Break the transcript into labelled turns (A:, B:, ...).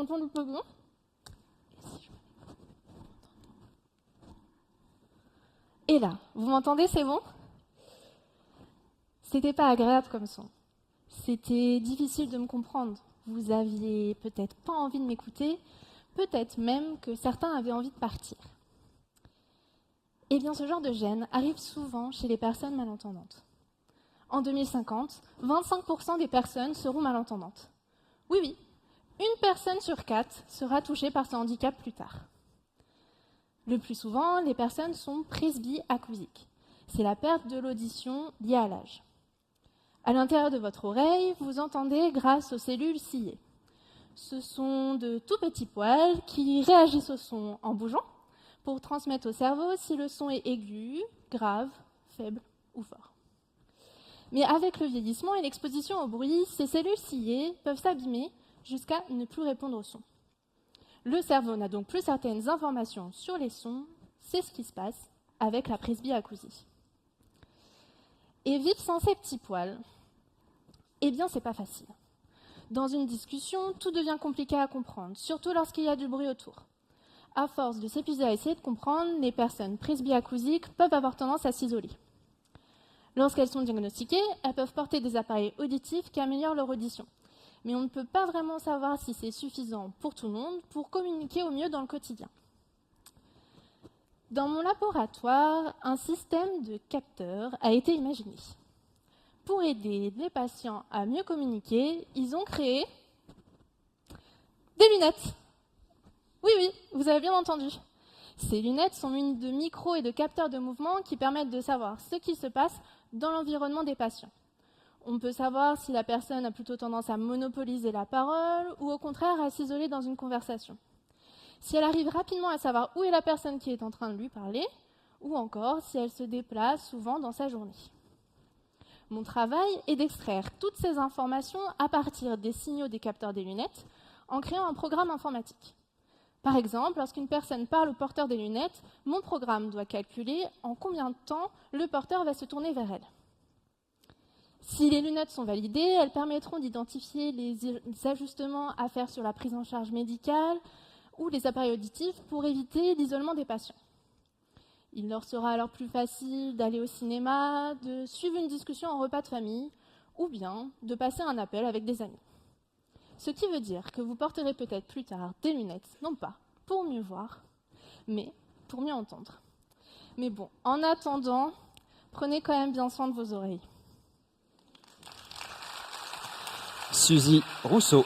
A: m'entendez pas bien? Et là, vous m'entendez, c'est bon? C'était pas agréable comme son. C'était difficile de me comprendre. Vous aviez peut-être pas envie de m'écouter, peut-être même que certains avaient envie de partir. Eh bien, ce genre de gêne arrive souvent chez les personnes malentendantes. En 2050, 25% des personnes seront malentendantes. Oui, oui, une personne sur 4 sera touchée par ce handicap plus tard. Le plus souvent, les personnes sont presbyacousiques. C'est la perte de l'audition liée à l'âge. À l'intérieur de votre oreille, vous entendez grâce aux cellules ciliées. Ce sont de tout petits poils qui réagissent au son en bougeant pour transmettre au cerveau si le son est aigu, grave, faible ou fort. Mais avec le vieillissement et l'exposition au bruit, ces cellules ciliées peuvent s'abîmer jusqu'à ne plus répondre au son. Le cerveau n'a donc plus certaines informations sur les sons, c'est ce qui se passe avec la presbyacousie. Et vivre sans ces petits poils, eh bien c'est pas facile. Dans une discussion, tout devient compliqué à comprendre, surtout lorsqu'il y a du bruit autour. À force de s'épuiser à essayer de comprendre, les personnes presbyacousiques peuvent avoir tendance à s'isoler. Lorsqu'elles sont diagnostiquées, elles peuvent porter des appareils auditifs qui améliorent leur audition. Mais on ne peut pas vraiment savoir si c'est suffisant pour tout le monde pour communiquer au mieux dans le quotidien. Dans mon laboratoire, un système de capteurs a été imaginé. Pour aider les patients à mieux communiquer, ils ont créé des lunettes. Oui, oui, vous avez bien entendu. Ces lunettes sont munies de micros et de capteurs de mouvement qui permettent de savoir ce qui se passe dans l'environnement des patients. On peut savoir si la personne a plutôt tendance à monopoliser la parole ou au contraire à s'isoler dans une conversation. Si elle arrive rapidement à savoir où est la personne qui est en train de lui parler, ou encore si elle se déplace souvent dans sa journée. Mon travail est d'extraire toutes ces informations à partir des signaux des capteurs des lunettes en créant un programme informatique. Par exemple, lorsqu'une personne parle au porteur des lunettes, mon programme doit calculer en combien de temps le porteur va se tourner vers elle. Si les lunettes sont validées, elles permettront d'identifier les ajustements à faire sur la prise en charge médicale ou les appareils auditifs pour éviter l'isolement des patients. Il leur sera alors plus facile d'aller au cinéma, de suivre une discussion en repas de famille ou bien de passer un appel avec des amis. Ce qui veut dire que vous porterez peut-être plus tard des lunettes, non pas pour mieux voir, mais pour mieux entendre. Mais bon, en attendant, prenez quand même bien soin de vos oreilles.
B: Suzy Rousseau.